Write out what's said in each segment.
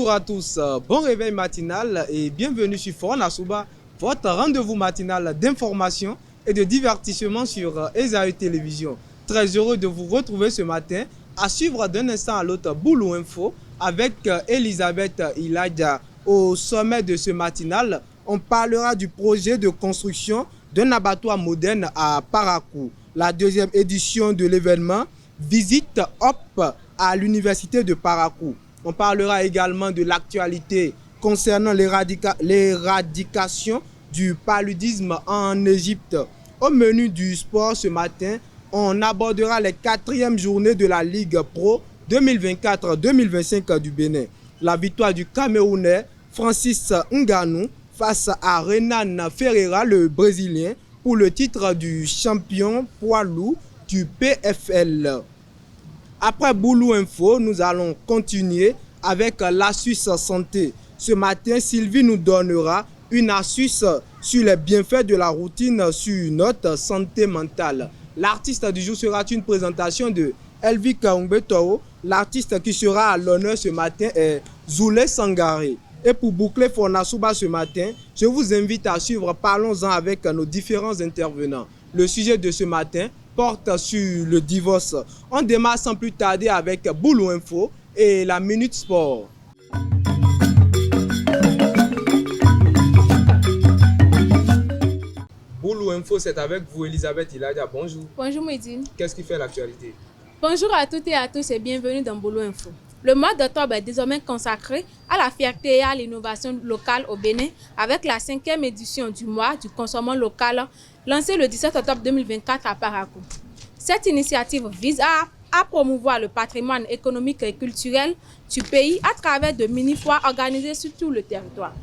Bonjour à tous, bon réveil matinal et bienvenue sur Forum Nasouba, votre rendez-vous matinal d'information et de divertissement sur Esaü Télévision. Très heureux de vous retrouver ce matin à suivre d'un instant à l'autre Boulou Info avec Elisabeth Iladja. Au sommet de ce matinal, on parlera du projet de construction d'un abattoir moderne à Parakou. La deuxième édition de l'événement Visite Hop à l'université de Parakou. On parlera également de l'actualité concernant l'éradication du paludisme en Égypte. Au menu du sport ce matin, on abordera les 4e journées de la Ligue Pro 2024-2025 du Bénin. La victoire du Camerounais Francis Ngannou face à Renan Ferreira, le Brésilien, pour le titre du champion poids lourd du PFL. Après Boulou Info, nous allons continuer avec l'astuce santé. Ce matin, Sylvie nous donnera une astuce sur les bienfaits de la routine sur notre santé mentale. L'artiste du jour sera une présentation de Elvik Umbetoro. L'artiste qui sera à l'honneur ce matin est Zoulé Sangaré. Et pour boucler Fonasouba ce matin, je vous invite à suivre Parlons-en avec nos différents intervenants. Le sujet de ce matin porte sur le divorce. On démarre sans plus tarder avec Boulou Info et la Minute Sport. Boulou Info, c'est avec vous Elisabeth Iladja. Bonjour. Bonjour Médine. Qu'est-ce qui fait l'actualité? Bonjour à toutes et à tous et bienvenue dans Boulou Info. Le mois d'octobre est désormais consacré à la fierté et à l'innovation locale au Bénin avec la 5e édition du mois du consommant local lancée le 17 octobre 2024 à Parakou. Cette initiative vise à promouvoir le patrimoine économique et culturel du pays à travers de mini-foires organisées sur tout le territoire.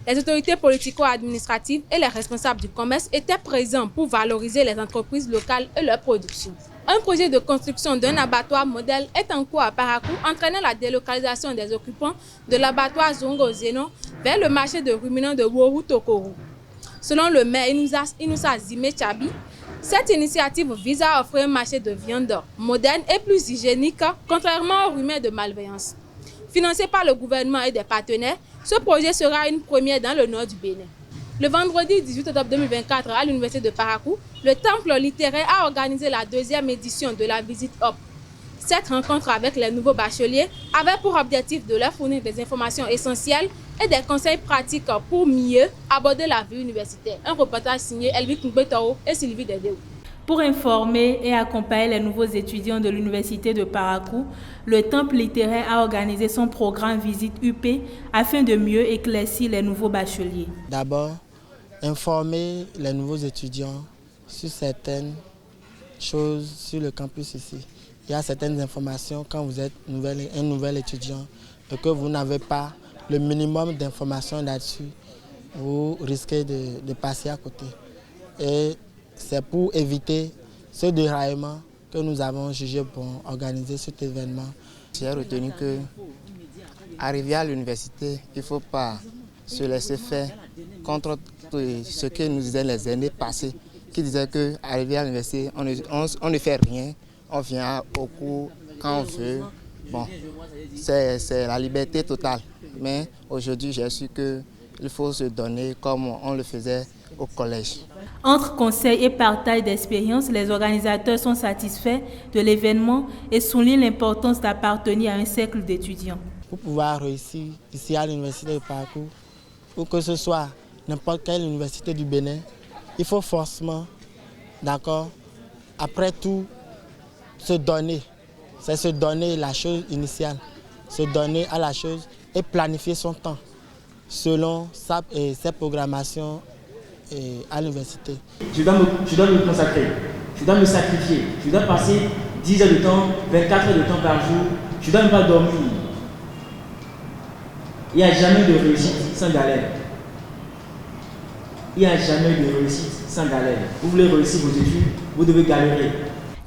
Les autorités politico-administratives et les responsables du commerce étaient présents pour valoriser les entreprises locales et leur production. Un projet de construction d'un abattoir modèle est en cours à Parakou, entraînant la délocalisation des occupants de l'abattoir Zongo Zeno vers le marché de ruminants de Woru Tokoro. Selon le maire Inoussa Zime Chabi, cette initiative vise à offrir un marché de viande moderne et plus hygiénique, contrairement aux rumeurs de malveillance. Financé par le gouvernement et des partenaires, ce projet sera une première dans le nord du Bénin. Le vendredi 18 octobre 2024 à l'université de Parakou, le temple littéraire a organisé la 2e édition de la visite Hop. Cette rencontre avec les nouveaux bacheliers avait pour objectif de leur fournir des informations essentielles et des conseils pratiques pour mieux aborder la vie universitaire. Un reportage signé Elvik Umbetoro et Sylvie Dedeu. Pour informer et accompagner les nouveaux étudiants de l'université de Parakou, le temple littéraire a organisé son programme Visite UP afin de mieux éclaircir les nouveaux bacheliers. D'abord, informer les nouveaux étudiants sur certaines choses sur le campus ici. Il y a certaines informations quand vous êtes un nouvel étudiant et que vous n'avez pas le minimum d'informations là-dessus, vous risquez de passer à côté. Et c'est pour éviter ce déraillement que nous avons jugé bon organiser cet événement. J'ai retenu que arriver à l'université, il ne faut pas se laisser faire contre ce que nous disaient les années passées, qui disaient qu'arriver à l'université, on ne fait rien, on vient au cours quand on veut. Bon, c'est la liberté totale. Mais aujourd'hui, j'ai su qu'il faut se donner comme on le faisait au collège. Entre conseils et partage d'expériences, les organisateurs sont satisfaits de l'événement et soulignent l'importance d'appartenir à un cercle d'étudiants. Pour pouvoir réussir ici à l'université de Parakou, ou que ce soit n'importe quelle université du Bénin, il faut forcément, d'accord, après tout, se donner. C'est se donner la chose initiale, se donner à la chose et planifier son temps selon ses programmations à l'université. Je dois me consacrer, je dois me sacrifier, je dois passer 10 heures de temps, 24 heures de temps par jour, je dois ne pas dormir. Il n'y a jamais de réussite sans galère. Il n'y a jamais de réussite sans galère. Vous voulez réussir vos études, vous devez galérer.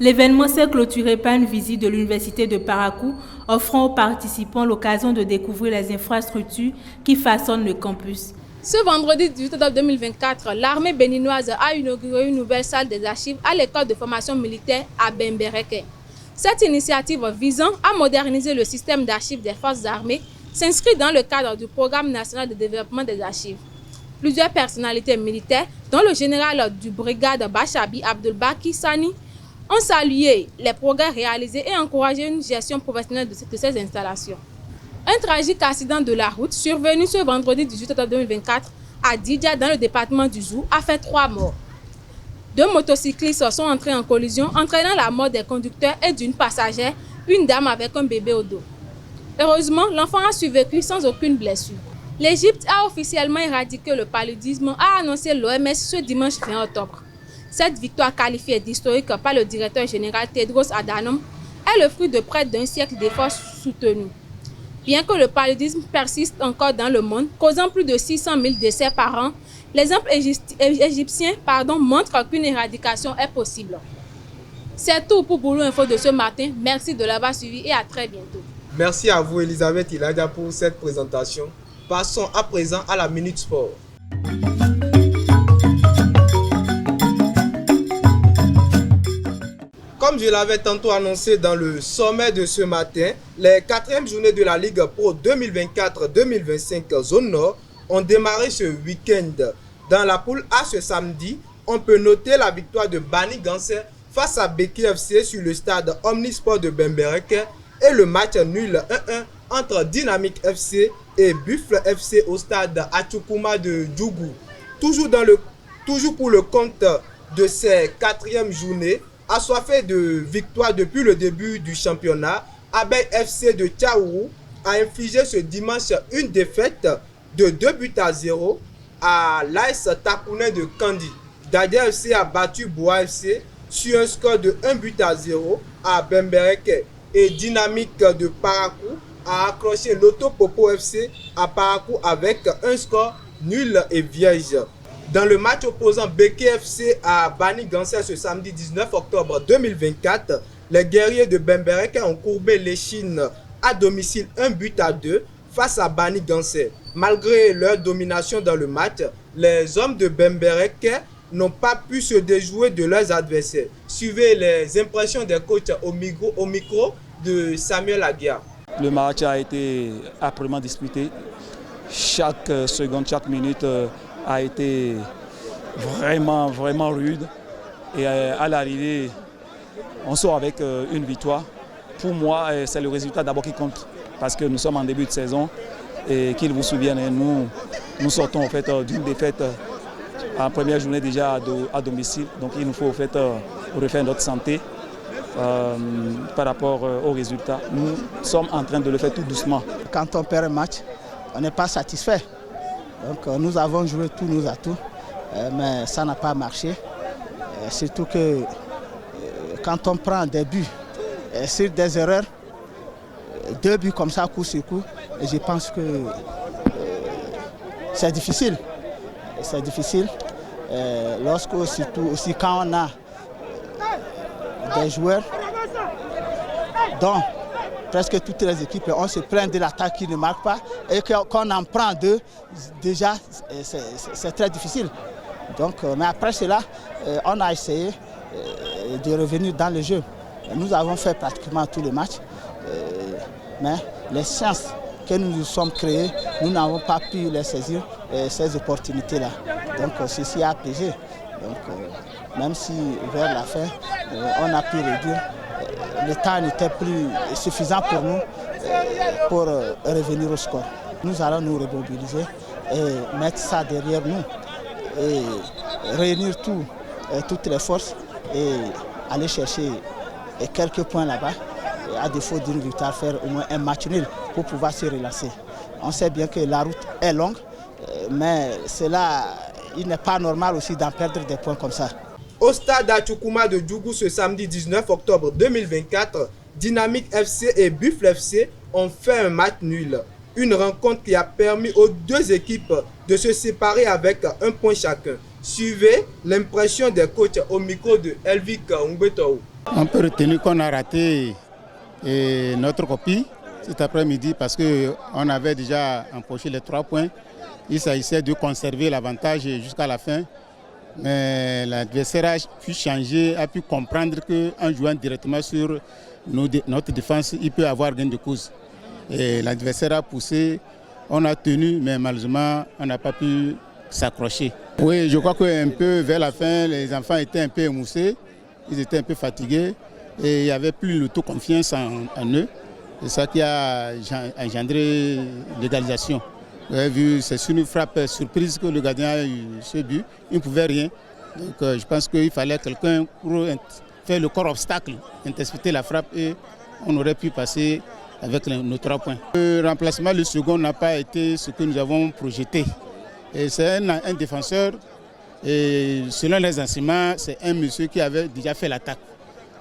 L'événement s'est clôturé par une visite de l'université de Parakou, offrant aux participants l'occasion de découvrir les infrastructures qui façonnent le campus. Ce vendredi 18 octobre 2024, l'armée béninoise a inauguré une nouvelle salle des archives à l'école de formation militaire à Bembereke. Cette initiative visant à moderniser le système d'archives des forces armées s'inscrit dans le cadre du Programme national de développement des archives. Plusieurs personnalités militaires, dont le général du brigade Bachabi Abdelbaki Sani, ont salué les progrès réalisés et encouragé une gestion professionnelle de ces installations. Un tragique accident de la route survenu ce vendredi 18 octobre 2024 à Didja dans le département du Zou a fait 3 morts. 2 motocyclistes sont entrés en collision, entraînant la mort des conducteurs et d'une passagère, une dame avec un bébé au dos. Heureusement, l'enfant a survécu sans aucune blessure. L'Égypte a officiellement éradiqué le paludisme, a annoncé l'OMS ce dimanche 20 octobre. Cette victoire qualifiée d'historique par le directeur général Tedros Adhanom est le fruit de près d'1 siècle d'efforts soutenus. Bien que le paludisme persiste encore dans le monde, causant plus de 600 000 décès par an, l'exemple égyptien montre qu'une éradication est possible. C'est tout pour Boulou Info de ce matin. Merci de l'avoir suivi et à très bientôt. Merci à vous Elisabeth Iladia pour cette présentation. Passons à présent à la Minute Sport. Comme je l'avais tantôt annoncé dans le sommet de ce matin, les 4e journées de la Ligue Pro 2024-2025 Zone Nord ont démarré ce week-end. Dans la poule A ce samedi, on peut noter la victoire de Bani Gansé face à Beki FC sur le stade Omnisport de Bembereke et le match nul 1-1 entre Dynamique FC et Buffle FC au stade Achukuma de Djougou. Toujours pour le compte de ces 4e journées, assoiffé de victoires depuis le début du championnat, Abeille FC de Tchaourou a infligé ce dimanche une défaite de 2-0 à l'AS Takouné de Kandi. Dadia FC a battu Boa FC sur un score de 1-0 à Bembereke et Dynamique de Parakou a accroché Loto Popo FC à Parakou avec un score nul et vierge. Dans le match opposant Beki FC à Bani Gansé ce samedi 19 octobre 2024, les guerriers de Bembereke ont courbé l'échine à domicile 1-2 face à Bani Gansé. Malgré leur domination dans le match, les hommes de Bembereke n'ont pas pu se déjouer de leurs adversaires. Suivez les impressions des coachs au micro de Samuel Aguiar. Le match a été âprement disputé. Chaque seconde, chaque minute a été vraiment rude. Et à l'arrivée, on sort avec une victoire. Pour moi, c'est le résultat d'abord qui compte. Parce que nous sommes en début de saison. Et qu'ils vous souviennent, nous sortons en fait d'une défaite en première journée déjà à domicile. Donc il nous faut en fait refaire notre santé par rapport aux résultats. Nous sommes en train de le faire tout doucement. Quand on perd un match, on n'est pas satisfait. Donc nous avons joué tous nos atouts, mais ça n'a pas marché. Surtout que quand on prend des buts sur des erreurs, 2 buts comme ça coup sur coup, je pense que c'est difficile. C'est difficile. Surtout aussi quand on a des joueurs dont presque toutes les équipes, on se plaint de l'attaque qui ne marque pas et qu'on en prend 2, déjà c'est très difficile. Donc, mais après cela, on a essayé de revenir dans le jeu. Nous avons fait pratiquement tous les matchs, mais les chances que nous nous sommes créées, nous n'avons pas pu les saisir, ces opportunités-là. Donc ceci a pesé. Donc, même si vers la fin, on a pu réduire, le temps n'était plus suffisant pour nous pour revenir au score. Nous allons nous remobiliser et mettre ça derrière nous et réunir toutes les forces et aller chercher quelques points là-bas. À défaut d'une victoire, faire au moins un match nul pour pouvoir se relancer. On sait bien que la route est longue, mais il n'est pas normal aussi d'en perdre des points comme ça. Au stade Achukuma de Djougou ce samedi 19 octobre 2024, Dynamique FC et Buffle FC ont fait un match nul. Une rencontre qui a permis aux 2 équipes de se séparer avec 1 point chacun. Suivez l'impression des coachs au micro de Elvik Ngbetou. On peut retenir qu'on a raté notre copie cet après-midi parce qu'on avait déjà empoché les 3 points. Il s'agissait de conserver l'avantage jusqu'à la fin. Mais l'adversaire a pu changer, a pu comprendre qu'en jouant directement sur notre défense, il peut avoir gain de cause. Et l'adversaire a poussé, on a tenu, mais malheureusement, on n'a pas pu s'accrocher. Oui, je crois qu'un peu vers la fin, les enfants étaient un peu émoussés, ils étaient un peu fatigués et il n'y avait plus le tout confiance en eux. C'est ça qui a engendré l'égalisation. Vous avez vu, c'est sur une frappe surprise que le gardien a eu ce but. Il ne pouvait rien. Donc je pense qu'il fallait quelqu'un pour faire le corps obstacle, intercepter la frappe et on aurait pu passer avec nos 3 points. Le remplacement, le second n'a pas été ce que nous avons projeté. C'est un défenseur et selon les enseignements, c'est un monsieur qui avait déjà fait l'attaque.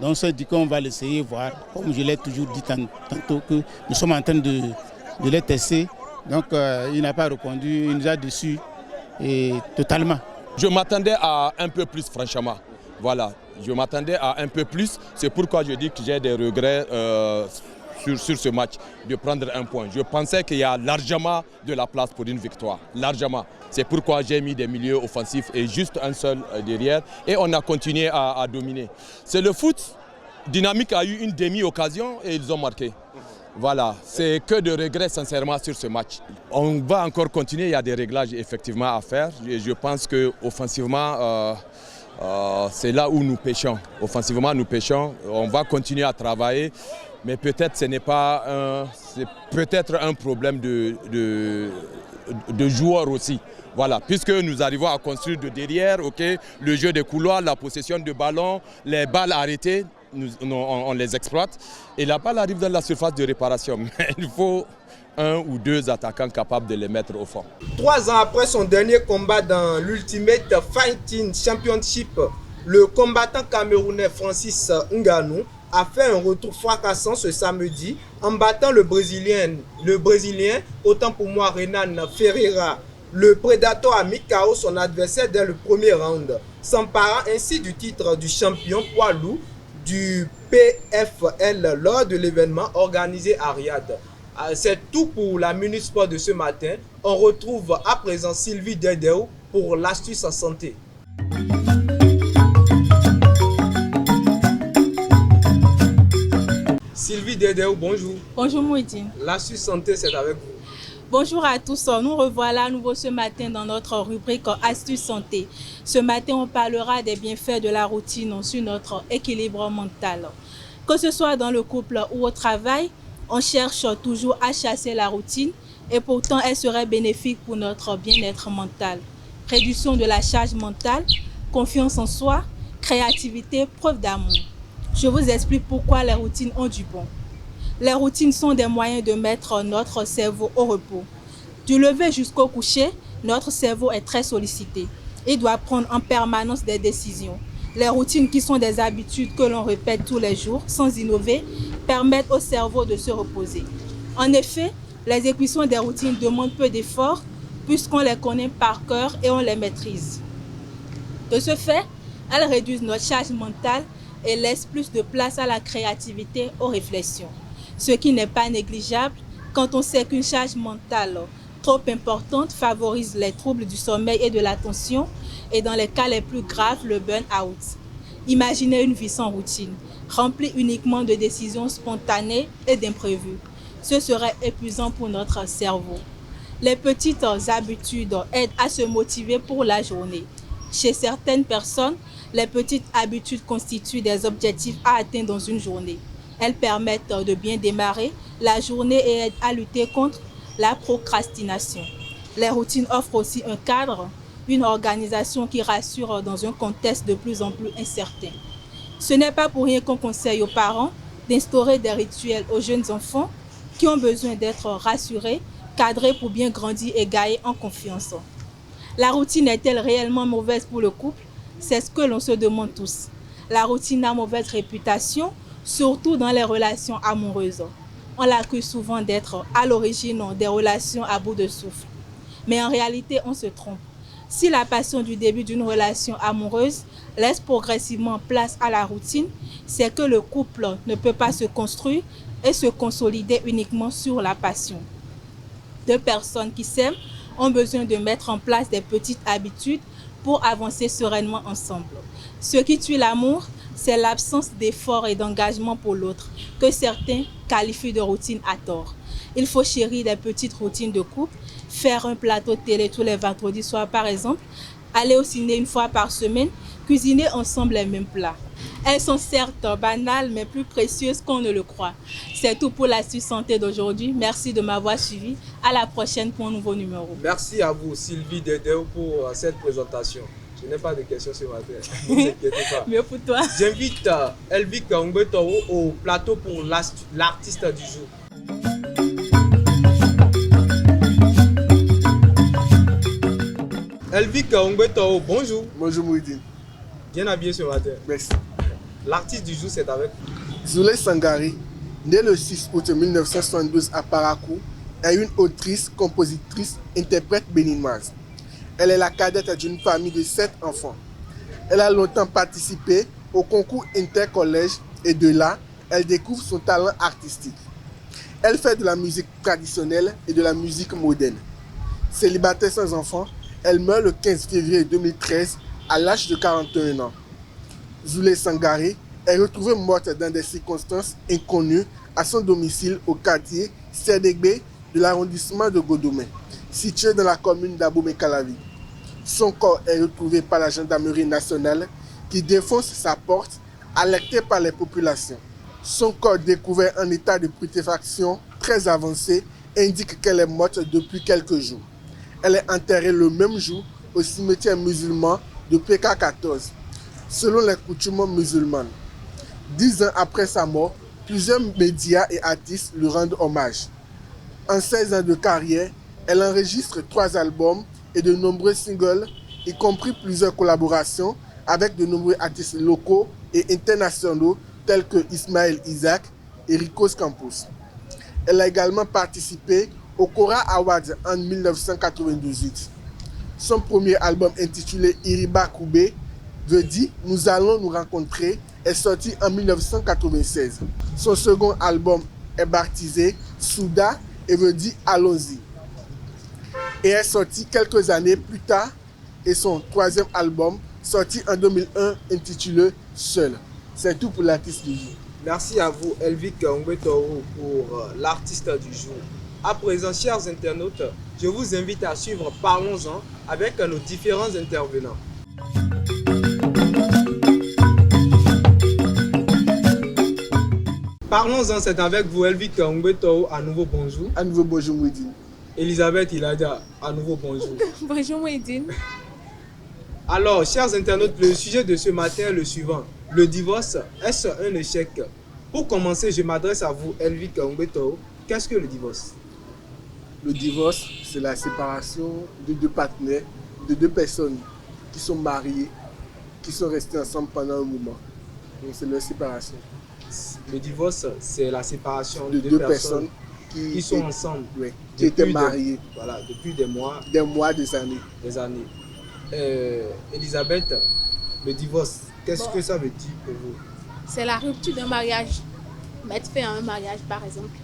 Donc on s'est dit qu'on va l'essayer, voir, comme je l'ai toujours dit tantôt, que nous sommes en train de les tester. Donc il n'a pas répondu, il nous a déçus totalement. Je m'attendais à un peu plus, franchement. Voilà, je m'attendais à un peu plus. C'est pourquoi je dis que j'ai des regrets sur ce match, de prendre un point. Je pensais qu'il y a largement de la place pour une victoire, largement. C'est pourquoi j'ai mis des milieux offensifs et juste un seul derrière. Et on a continué à dominer. C'est le foot. Dynamique a eu une demi-occasion et ils ont marqué. Voilà, c'est que de regrets sincèrement sur ce match. On va encore continuer, il y a des réglages effectivement à faire. Je pense qu'offensivement, c'est là où nous pêchons. Offensivement, nous pêchons. On va continuer à travailler. Mais peut-être ce n'est pas c'est peut-être un problème de joueurs aussi. Voilà, puisque nous arrivons à construire de derrière, le jeu des couloirs, la possession de ballon, les balles arrêtées, on les exploite. Et la balle arrive dans la surface de réparation. Mais il faut 1 ou 2 attaquants capables de les mettre au fond. 3 ans après son dernier combat dans l'Ultimate Fighting Championship, le combattant camerounais Francis Ngannou a fait un retour fracassant ce samedi en battant le Brésilien, autant pour moi Renan Ferreira. Le Predator a mis KO son adversaire dès le premier round, s'emparant ainsi du titre du champion poids lourd du PFL lors de l'événement organisé à Riyad. C'est tout pour la Minute Sport de ce matin. On retrouve à présent Sylvie Dedeu pour l'astuce en santé. Sylvie Dedeu, bonjour. Bonjour Mouidine. L'astuce santé, c'est avec vous. Bonjour à tous, nous revoilà à nouveau ce matin dans notre rubrique Astuces santé. Ce matin, on parlera des bienfaits de la routine sur notre équilibre mental. Que ce soit dans le couple ou au travail, on cherche toujours à chasser la routine et pourtant elle serait bénéfique pour notre bien-être mental. Réduction de la charge mentale, confiance en soi, créativité, preuve d'amour. Je vous explique pourquoi les routines ont du bon. Les routines sont des moyens de mettre notre cerveau au repos. Du lever jusqu'au coucher, notre cerveau est très sollicité. Il doit prendre en permanence des décisions. Les routines qui sont des habitudes que l'on répète tous les jours, sans innover, permettent au cerveau de se reposer. En effet, les exécutions des routines demandent peu d'efforts puisqu'on les connaît par cœur et on les maîtrise. De ce fait, elles réduisent notre charge mentale et laissent plus de place à la créativité, aux réflexions. Ce qui n'est pas négligeable quand on sait qu'une charge mentale trop importante favorise les troubles du sommeil et de l'attention et dans les cas les plus graves, le burn-out. Imaginez une vie sans routine, remplie uniquement de décisions spontanées et d'imprévus. Ce serait épuisant pour notre cerveau. Les petites habitudes aident à se motiver pour la journée. Chez certaines personnes, les petites habitudes constituent des objectifs à atteindre dans une journée. Elles permettent de bien démarrer la journée et aident à lutter contre la procrastination. Les routines offrent aussi un cadre, une organisation qui rassure dans un contexte de plus en plus incertain. Ce n'est pas pour rien qu'on conseille aux parents d'instaurer des rituels aux jeunes enfants qui ont besoin d'être rassurés, cadrés pour bien grandir et gagner en confiance. La routine est-elle réellement mauvaise pour le couple? C'est ce que l'on se demande tous. La routine a mauvaise réputation, surtout dans les relations amoureuses. On l'accuse souvent d'être à l'origine des relations à bout de souffle. Mais en réalité, on se trompe. Si la passion du début d'une relation amoureuse laisse progressivement place à la routine, c'est que le couple ne peut pas se construire et se consolider uniquement sur la passion. Deux personnes qui s'aiment ont besoin de mettre en place des petites habitudes pour avancer sereinement ensemble. Ce qui tue l'amour, c'est l'absence d'effort et d'engagement pour l'autre, que certains qualifient de routine à tort. Il faut chérir des petites routines de couple, faire un plateau de télé tous les vendredis soirs par exemple, aller au ciné une fois par semaine, cuisiner ensemble les mêmes plats. Elles sont certes banales, mais plus précieuses qu'on ne le croit. C'est tout pour l'Astuce Santé d'aujourd'hui. Merci de m'avoir suivi. À la prochaine pour un nouveau numéro. Merci à vous, Sylvie Dedeo, pour cette présentation. Je n'ai pas de questions ce matin. Ne vous inquiétez pas. Mieux pour toi. J'invite Elvic Ongbetoro au plateau pour l'artiste du jour. Elvic Ongbetoro, bonjour. Bonjour Mouidine. Bien habillé ce matin. Merci. L'artiste du jour, c'est avec Zuley Sangari, née le 6 août 1972 à Parakou, est une autrice, compositrice, interprète béninoise. Elle est la cadette d'une famille de 7 enfants. Elle a longtemps participé au concours intercollège et de là, elle découvre son talent artistique. Elle fait de la musique traditionnelle et de la musique moderne. Célibataire sans enfant, elle meurt le 15 février 2013 à l'âge de 41 ans. Zuley Sangari est retrouvée morte dans des circonstances inconnues à son domicile au quartier Sédégbé de l'arrondissement de Godomé, situé dans la commune d'Abomey-Calavi. Son corps est retrouvé par la gendarmerie nationale qui défonce sa porte, alertée par les populations. Son corps découvert en état de putréfaction très avancé indique qu'elle est morte depuis quelques jours. Elle est enterrée le même jour au cimetière musulman de PK14, selon les coutumes musulmanes. 10 ans après sa mort, plusieurs médias et artistes lui rendent hommage. En 16 ans de carrière, elle enregistre 3 albums et de nombreux singles, y compris plusieurs collaborations avec de nombreux artistes locaux et internationaux tels que Ismaël Isaac et Ricos Campos. Elle a également participé au Cora Awards en 1998. Son premier album intitulé Iriba Koubé veut dire « Nous allons nous rencontrer » est sorti en 1996. Son second album est baptisé Souda et veut dire « Allons-y » et est sorti quelques années plus tard, et son troisième album sorti en 2001 intitulé Seul. C'est tout pour l'artiste du jour. Merci à vous, Elvic Ongbetoro, pour l'artiste du jour. À présent, chers internautes, je vous invite à suivre Parlons-en avec nos différents intervenants. Parlons-en, c'est avec vous, Elvic Ongbetoro. À nouveau, bonjour. À nouveau, bonjour, Mouidine. Elisabeth Iladia, à nouveau, bonjour. Bonjour, Mouidine. Alors, chers internautes, le sujet de ce matin est le suivant. Le divorce, est-ce un échec? Pour commencer, je m'adresse à vous, Elvic Ongbetoro. Qu'est-ce que le divorce? Le divorce, c'est la séparation de deux partenaires, de deux personnes qui sont mariées, qui sont restées ensemble pendant un moment. Donc, c'est leur séparation. Le divorce, c'est la séparation de deux personnes qui sont ensemble. Oui, qui étaient mariées. Voilà, depuis des mois. Des mois, des années. Des années. Elisabeth, le divorce, qu'est-ce que ça veut dire pour vous? C'est la rupture d'un mariage. Mettre fin à un mariage, par exemple.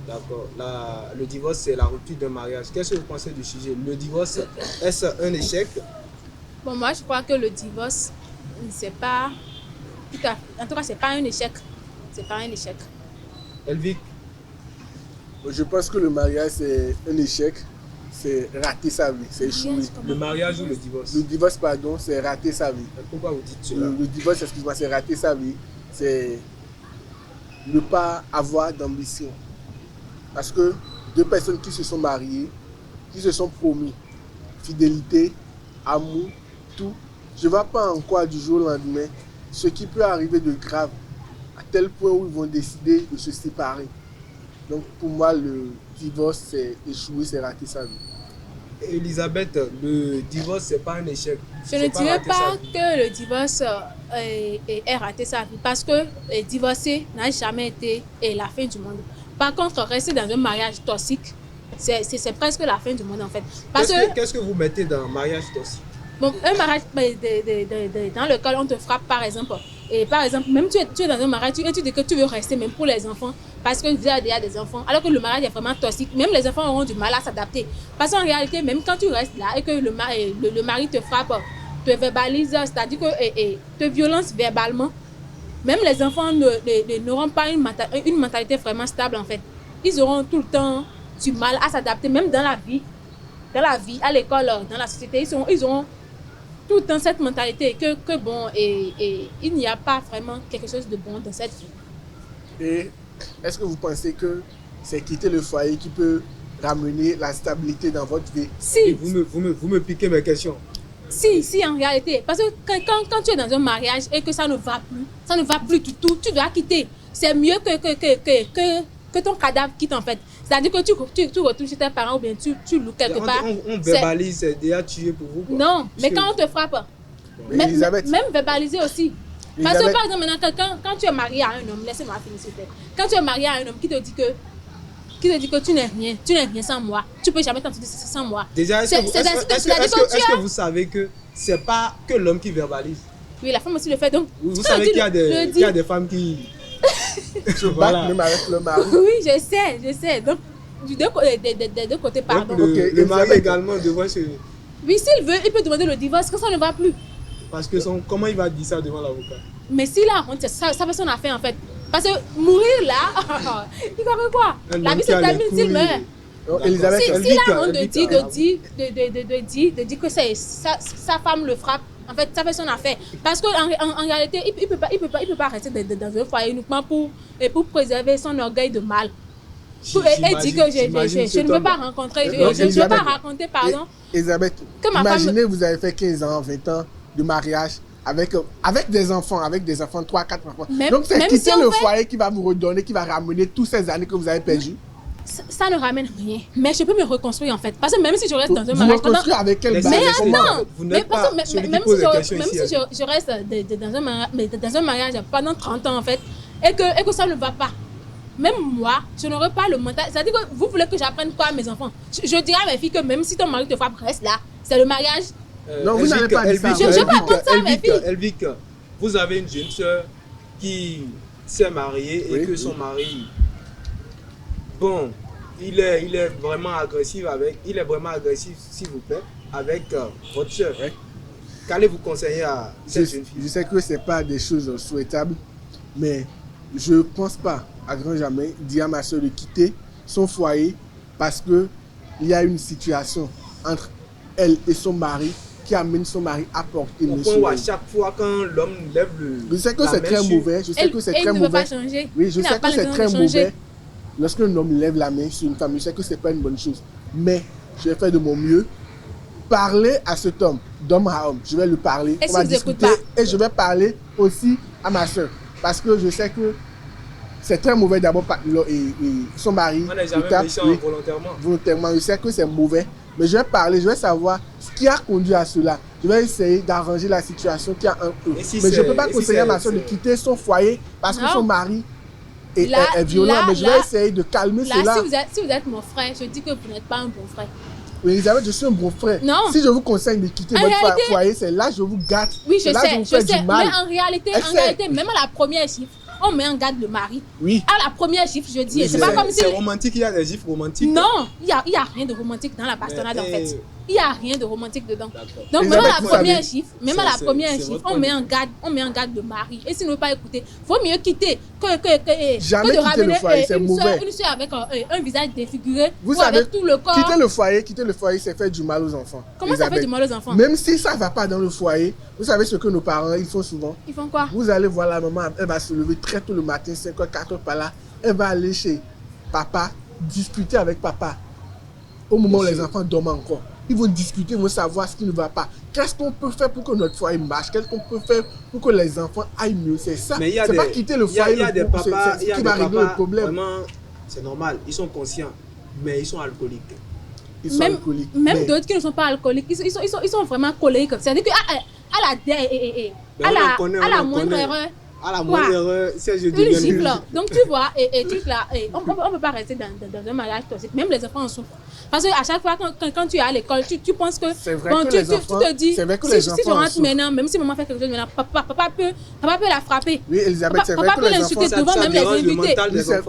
D'accord. Le divorce, c'est la rupture d'un mariage. Qu'est-ce que vous pensez du sujet? Le divorce, est-ce un échec? Bon, moi, je crois que le divorce, c'est pas... En tout cas, c'est pas un échec. C'est pas un échec. Elvic? Je pense que le mariage, c'est un échec. C'est rater sa vie, c'est échouer. Le mariage ou le divorce? Le divorce, pardon, c'est rater sa vie. Pourquoi vous dites cela? Le divorce, excuse-moi, c'est rater sa vie. C'est ne pas avoir d'ambition. Parce que deux personnes qui se sont mariées, qui se sont promis fidélité, amour, tout, je ne vois pas en quoi du jour au lendemain ce qui peut arriver de grave à tel point où ils vont décider de se séparer. Donc pour moi, le divorce, c'est échouer, c'est rater sa vie. Elisabeth, le divorce, c'est pas un échec. Je ne dirais pas que le divorce est raté sa vie, parce que divorcer n'a jamais été la fin du monde. Par contre, rester dans un mariage toxique, c'est presque la fin du monde en fait. Qu'est-ce que vous mettez dans un mariage toxique? Bon, un mariage dans lequel on te frappe par exemple, et par exemple, même tu es dans un mariage et tu dis que tu veux rester même pour les enfants, parce que il y a des enfants, alors que le mariage est vraiment toxique, même les enfants auront du mal à s'adapter. Parce qu'en réalité, même quand tu restes là et que le mari te frappe, te verbalise, c'est-à-dire que te violence verbalement, même les enfants n'auront pas une mentalité vraiment stable en fait. ils auront tout le temps du mal à s'adapter, même dans la vie, à l'école, dans la société. Ils auront tout le temps cette mentalité que bon, et il n'y a pas vraiment quelque chose de bon dans cette vie. Et est-ce que vous pensez que c'est quitter le foyer qui peut ramener la stabilité dans votre vie? Si. Vous me piquez mes questions. Si, en réalité. Parce que quand tu es dans un mariage et que ça ne va plus du tout, tu dois quitter. C'est mieux que ton cadavre quitte en fait. C'est-à-dire que tu retournes chez tes parents ou bien tu loues quelque part. On verbalise, c'est déjà tué pour vous. Quoi. Non, mais quand on te frappe, même verbaliser aussi. Parce que par exemple, maintenant, quand tu es marié à un homme, laissez-moi finir s'il vous plaît. Quand tu es marié à un homme qui te dit que tu n'es rien sans moi, tu peux jamais t'en sortir sans moi. Déjà, est-ce que vous savez que c'est pas que l'homme qui verbalise? Oui, la femme aussi le fait. Donc, vous savez qu'il y a des femmes qui se battent même avec le mari. Oui, je sais. Donc, des deux côtés, pardon. Donc, le mari également devrait se... Oui, s'il veut, il peut demander le divorce quand ça ne va plus. Parce que comment il va dire ça devant l'avocat? Mais s'il a honte, ça fait son affaire en fait. Parce que mourir là, il va faire quoi? La vie se termine s'il meurt. S'il a honte de dire que sa femme le frappe, en fait, ça fait son affaire. Parce qu'en réalité, il peut pas rester dans un foyer uniquement pour préserver son orgueil de mal. Et dit que je ne veux pas rencontrer, je ne veux pas raconter, pardon. Elisabeth, imaginez vous avez fait 15 ans, 20 ans de mariage avec des enfants, 3, 4 enfants. Donc c'est quitter le foyer qui va vous redonner, qui va ramener toutes ces années que vous avez perdues. Ça ne ramène rien. Mais je peux me reconstruire en fait. Parce que même si je reste dans un mariage pendant... avec quelle base? Mais attends, même si je reste dans un mariage pendant 30 ans en fait, et que ça ne va pas, même moi, je n'aurai pas le mental. C'est-à-dire que vous voulez que j'apprenne quoi à mes enfants? Je dirais à mes filles que même si ton mari te frappe, reste là. C'est le mariage. Non, vous n'allez pas dire ça. Je vais apprendre ça à mes filles. Elvic, vous avez une jeune soeur qui s'est mariée et que son mari... Bon, il est vraiment agressif, s'il vous plaît, avec votre soeur. Qu'allez-vous conseiller à cette jeune fille? Je sais que ce n'est pas des choses souhaitables, mais je ne pense pas à grand jamais dire à ma soeur de quitter son foyer parce qu'il y a une situation entre elle et son mari qui amène son mari à porter le soin. À chaque fois quand l'homme lève le... Je sais que c'est très mauvais. Je sais que c'est très mauvais. Oui, je sais que c'est très mauvais. Lorsque un homme lève la main sur une femme, je sais que ce n'est pas une bonne chose. Mais je vais faire de mon mieux. Parler à cet homme, d'homme à homme. Je vais lui parler. On va discuter. Et je vais parler aussi à ma soeur. Parce que je sais que c'est très mauvais d'abord et son mari. On n'est jamais méchant volontairement. Je sais que c'est mauvais. Mais je vais parler, je vais savoir ce qui a conduit à cela. Je vais essayer d'arranger la situation qu'il y a un peu. Mais je ne peux pas conseiller à ma soeur de quitter son foyer parce que son mari est violent. Mais je vais essayer de calmer cela. Si vous êtes mon frère, je dis que vous n'êtes pas un bon frère. Oui, Elisabeth, je suis un bon frère. Non. Si je vous conseille de quitter votre foyer, c'est là que je vous gâte. Oui, je sais. Mais en réalité, même à la première chiffre, on met en garde le mari. Oui. À la première chiffre, je dis. C'est pas comme si. C'est romantique, il y a des gifs romantiques. Non, il y a rien de romantique dans la bastonnade en fait. Il n'y a rien de romantique dedans. Donc même à la première chiffre, on met en garde le mari. Et s'il ne veut pas écouter, il vaut mieux quitter que de ramener une soeur avec un visage défiguré ou avec tout le corps. Quitter le foyer, c'est faire du mal aux enfants. Comment ça fait du mal aux enfants? Même si ça ne va pas dans le foyer, vous savez ce que nos parents ils font souvent. Ils font quoi? Vous allez voir la maman, elle va se lever très tôt le matin, 5h, 4h par là. Elle va aller chez papa, discuter avec papa. Au moment où les enfants dorment encore. Ils vont discuter, ils vont savoir ce qui ne va pas. Qu'est-ce qu'on peut faire pour que notre foyer marche? Qu'est-ce qu'on peut faire pour que les enfants aillent mieux? C'est ça. C'est pas quitter le foyer qui va régler le problème. Vraiment, c'est normal. Ils sont conscients, mais ils sont alcooliques. Même d'autres qui ne sont pas alcooliques, ils sont vraiment colériques. C'est-à-dire qu'à la moindre erreur, à la moindre erreur, c'est je dis gifle. Donc tu vois, on ne peut pas rester dans un mariage toxique. Même les enfants en souffrent. Parce qu'à chaque fois, quand tu es à l'école, tu penses que... C'est vrai que les enfants... Tu te dis, si je rentre maintenant, même si maman fait quelque chose maintenant, papa peut la frapper. Oui, Elisabeth, c'est vrai que les enfants... Papa peut l'insulter devant même les invités.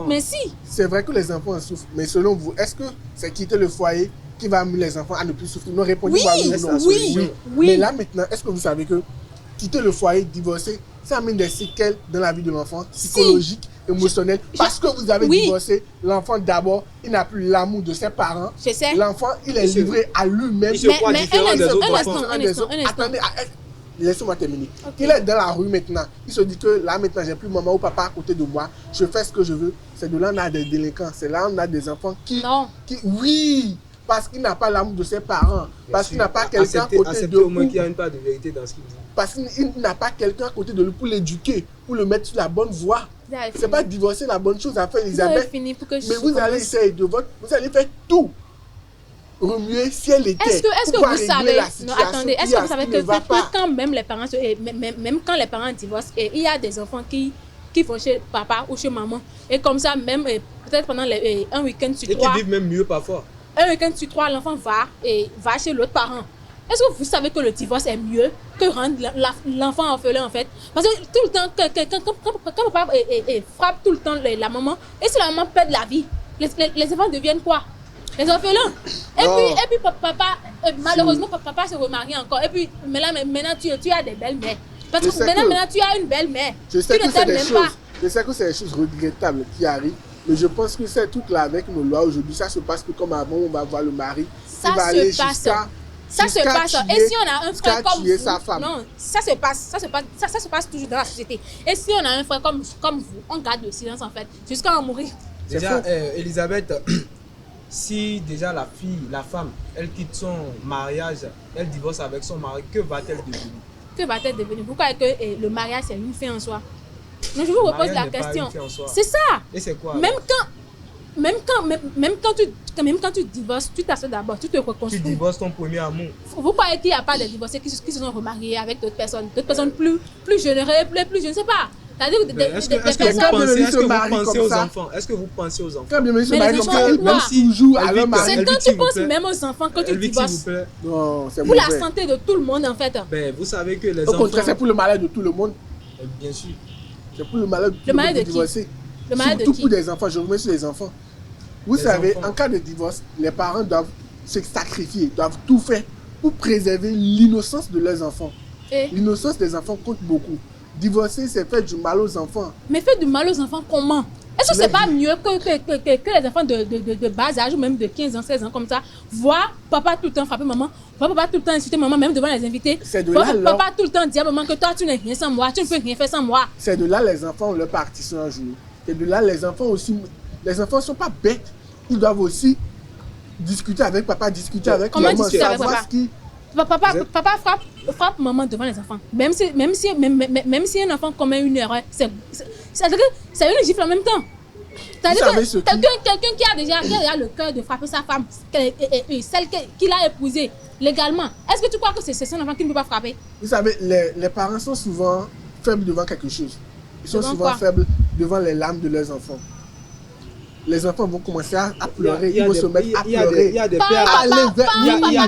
Mais si. C'est vrai que les enfants en souffrent. Mais selon vous, est-ce que c'est quitter le foyer qui va amener les enfants à ne plus souffrir? Non, répondez-moi oui. Mais là, maintenant, est-ce que vous savez que quitter le foyer, divorcer, ça amène des séquelles dans la vie de l'enfant, psychologiques, émotionnel. Parce que vous avez divorcé, l'enfant d'abord, il n'a plus l'amour de ses parents. Je sais. L'enfant, il est livré à lui-même. Il se croit différent des autres enfants. Un instant. Attendez, laissez-moi terminer. Il est dans la rue maintenant. Il se dit que là maintenant, j'ai plus maman ou papa à côté de moi. Je fais ce que je veux. C'est de là on a des délinquants. C'est là on a des enfants qui... Non. Oui, parce qu'il n'a pas l'amour de ses parents. Parce qu'il n'a pas quelqu'un à côté de lui. Au moins lui. qu'il y a une part de vérité dans ce qu'il dit. Parce qu'il n'a pas quelqu'un à côté de lui pour l'éduquer, pour le mettre sur la bonne voie. C'est pas divorcer la bonne chose à faire, Elisabeth. Mais vous allez essayer de votre... Vous allez faire tout. Remuer ciel et terre. Est-ce que vous savez, non, attendez, est-ce que vous savez que quand même les parents, même quand les parents divorcent, il y a des enfants qui vont chez papa ou chez maman, et comme ça, même peut-être pendant un week-end sur 3. Et qui vivent même mieux parfois. Un week-end sur 3, l'enfant va chez l'autre parent. Est-ce que vous savez que le divorce est mieux que rendre l'enfant orphelin en fait? Parce que tout le temps, quand papa frappe tout le temps la maman, et si la maman perd la vie, les enfants deviennent quoi? Les orphelins. Et puis papa, malheureusement, papa se remarie encore. Et puis maintenant, tu as des belles-mères. Parce que maintenant, tu as une belle-mère. Je sais que c'est des choses regrettables qui arrivent. Mais je pense que c'est tout là avec nos lois aujourd'hui. Ça se passe que comme avant, on va voir le mari. Ça se passe. Ça se passe. Et si on a un frère comme vous, sa femme. Non, ça se passe toujours dans la société. Et si on a un frère comme vous, on garde le silence en fait, jusqu'à en mourir. Déjà, Elisabeth, si déjà la femme, elle quitte son mariage, elle divorce avec son mari, que va-t-elle devenir? Que va-t-elle devenir? Pourquoi est-ce que le mariage c'est une fin en soi? Non, je vous repose la question. C'est ça. Et c'est quoi? Même quand tu divorces, tu t'assures d'abord, tu te reconstruis. Tu divorces ton premier amour. Vous croyez qu'il n'y a pas de divorcés qui se sont remariés avec d'autres personnes plus généreuses, plus je ne sais pas. Est-ce que vous pensez aux enfants? Est-ce que vous pensez aux enfants? Même s'ils jouent à leur mari. C'est quand tu penses même aux enfants que tu divorces. Non, c'est pour la santé de tout le monde en fait. Vous savez que les enfants... Au contraire, c'est pour le malheur de tout le monde. Bien sûr. C'est pour le malheur de tout le monde de divorcer. Le malheur de qui? Surtout pour des enfants, je remets sur les enfants. Vous savez, en cas de divorce, les parents doivent se sacrifier, doivent tout faire pour préserver l'innocence de leurs enfants. L'innocence des enfants compte beaucoup. Divorcer, c'est faire du mal aux enfants. Mais faire du mal aux enfants comment? Est-ce que c'est pas mieux que les enfants de bas âge ou même de 15 ans, 16 ans comme ça, voient papa tout le temps frapper maman, voient papa tout le temps insulter maman, même devant les invités, papa tout le temps dire à maman que toi tu n'es rien sans moi, tu ne peux rien faire sans moi. C'est de là les enfants ont leur partition à jouer. Et de là les enfants aussi, les enfants ne sont pas bêtes. Ils doivent aussi discuter avec papa, discuter avec maman. Comment discuter avec papa? Papa frappe maman devant les enfants. Même si un enfant commet une erreur, c'est une gifle en même temps. Quelqu'un qui a déjà le cœur de frapper sa femme, celle qu'il a épousée légalement, est-ce que tu crois que c'est un enfant qui ne peut pas frapper? Vous savez, les parents sont souvent faibles devant quelque chose. Ils sont souvent faibles devant les larmes de leurs enfants. Les enfants vont commencer à pleurer, ils vont se mettre à pleurer. Il y a des pères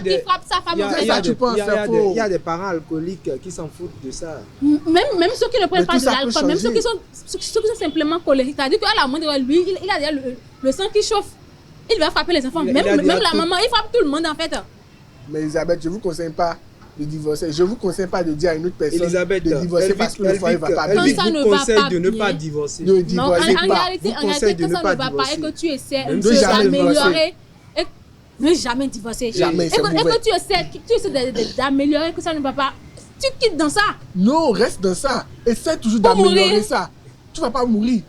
qui frappent sa femme. Il y a des parents alcooliques qui s'en foutent de ça. Même ceux qui ne prennent pas de l'alcool, même ceux qui sont simplement colériques. C'est-à-dire qu'à la moindre, lui, il a déjà le sang qui chauffe. Il va frapper les enfants. Même la maman, il frappe tout le monde en fait. Mais Elisabeth, je ne vous conseille pas de divorcer. Je ne vous conseille pas de dire à une autre personne de divorcer parce que le foyer ne va pas bien. Elle vous conseille de ne pas divorcer. Non, en réalité, quand ça ne va pas et que tu essaies d'améliorer, ne jamais divorcer. Jamais, et que tu essaies d'améliorer, que ça ne va pas, tu quittes dans ça. Non, reste dans ça. Essaie toujours d'améliorer ça. Tu ne vas pas mourir.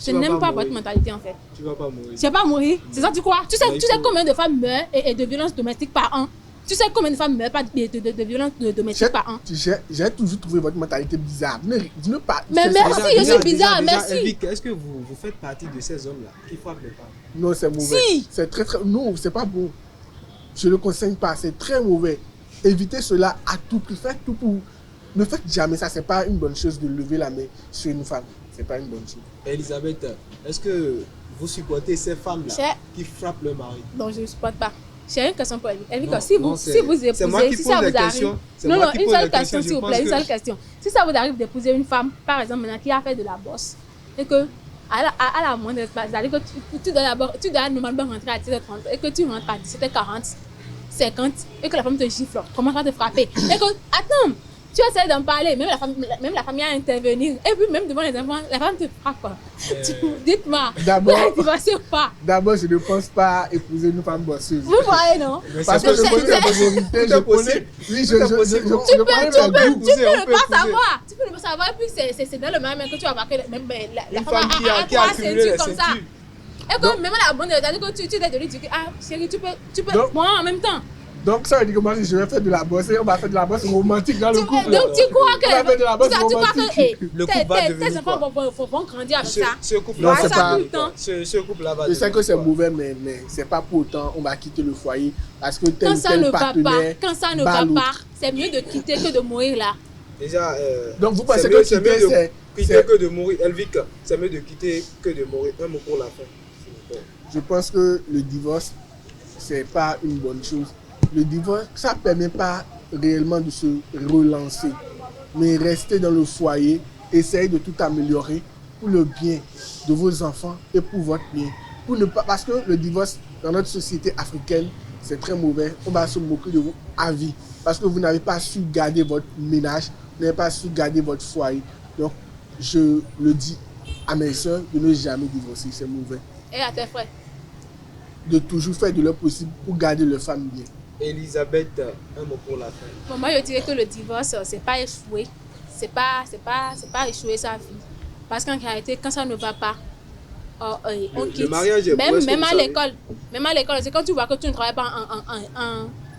Je n'aime pas votre mentalité en fait. Tu ne vas pas mourir. Tu ne vas pas mourir. C'est ça tu crois? Tu sais combien de femmes meurent et de violences domestiques par an? Tu sais combien de femmes meurent de violences domestiques par an? J'ai toujours trouvé votre mentalité bizarre. Mais merci, je suis bizarre, merci. Elvic, est-ce que vous faites partie de ces hommes-là qui frappent les femmes? Non, c'est mauvais. Si. C'est très. Non, c'est pas bon. Je ne le conseille pas, c'est très mauvais. Évitez cela à tout prix. Faites tout pour. Ne faites jamais ça, c'est pas une bonne chose de lever la main sur une femme. C'est pas une bonne chose. Elisabeth, est-ce que vous supportez ces femmes-là qui frappent leur mari? Non, je ne supporte pas. J'ai une question pour elle. Si vous épousez, si ça vous arrive. Non, une seule question, s'il vous plaît, une seule question. Si ça vous arrive d'épouser une femme, par exemple, maintenant, qui a fait de la bosse, et que, à la moindre place, c'est-à-dire que tu dois normalement rentrer à 17h30, et que tu rentres à 17h40, 50, et que la femme te gifle, commence à te frapper. Et que, attends, Tu essaies d'en parler, même la famille a intervenir. Et puis même devant les enfants, la femme te frappe. Dites-moi, D'abord, vous êtes divorcé ou pas? D'abord, je ne pense pas épouser une femme bosseuse. Vous voyez, non? Parce que je connais la majorité, je connais. Oui, tu peux ne pas savoir. Tu peux ne pas savoir, et puis c'est dans le même que tu vas voir que même la femme qui a accumulé comme ça. Et comme même la bonne, c'est-à-dire que tu t'es de lui dire, ah chérie, tu peux moi en même temps. Donc ça veut dire que moi, si je vais faire de la bosse, on va faire de la bosse romantique dans le couple. Donc tu crois que... On va faire de la bosse romantique. Le couple va devenir quoi? Tes enfants vont grandir avec ça. Ce couple-là va je sais que c'est mauvais, mais c'est pas pour autant on va quitter le foyer. Parce que tel ou tel partenaire... Quand ça ne va pas, c'est mieux de quitter que de mourir là. Déjà, donc vous pensez que c'est mieux de quitter que de mourir. Elvic, c'est mieux de quitter que de mourir. Un mot pour la fin. Je pense que le divorce, c'est pas une bonne chose. Le divorce, ça ne permet pas réellement de se relancer, mais rester dans le foyer, essayer de tout améliorer pour le bien de vos enfants et pour votre bien. Parce que le divorce, dans notre société africaine, c'est très mauvais. On va se moquer de vous à vie. Parce que vous n'avez pas su garder votre ménage, vous n'avez pas su garder votre foyer. Donc, je le dis à mes soeurs de ne jamais divorcer, c'est mauvais. Et à tes frères? De toujours faire de leur possible pour garder leur famille bien. Elisabeth, un mot pour la fin. Bon, moi, je dirais que le divorce, c'est pas échouer. C'est pas échouer sa vie. Parce qu'en réalité, quand ça ne va pas, on quitte. Le mariage est même à l'école, c'est quand tu vois que tu ne travailles pas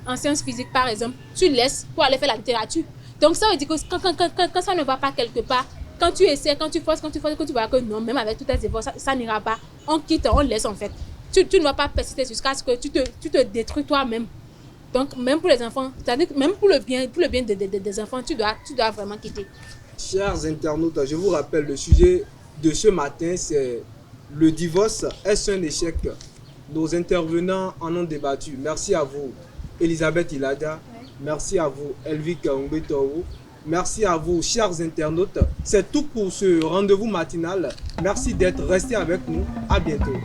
en sciences physiques, par exemple, tu laisses pour aller faire la littérature. Donc ça veut dire que quand ça ne va pas quelque part, quand tu essaies, quand tu forces, que tu vois que non, même avec tous tes efforts, ça n'ira pas, on quitte, on laisse en fait. Tu ne vas pas persister jusqu'à ce que tu te détruis toi-même. Donc, même pour les enfants, c'est-à-dire que même pour le bien des enfants, tu dois vraiment quitter. Chers internautes, je vous rappelle, le sujet de ce matin, c'est le divorce. Est-ce un échec? Nos intervenants en ont débattu. Merci à vous, Elisabeth Ilada. Merci à vous, Elvic Ngbetorou. Merci à vous, chers internautes. C'est tout pour ce rendez-vous matinal. Merci d'être restés avec nous. À bientôt.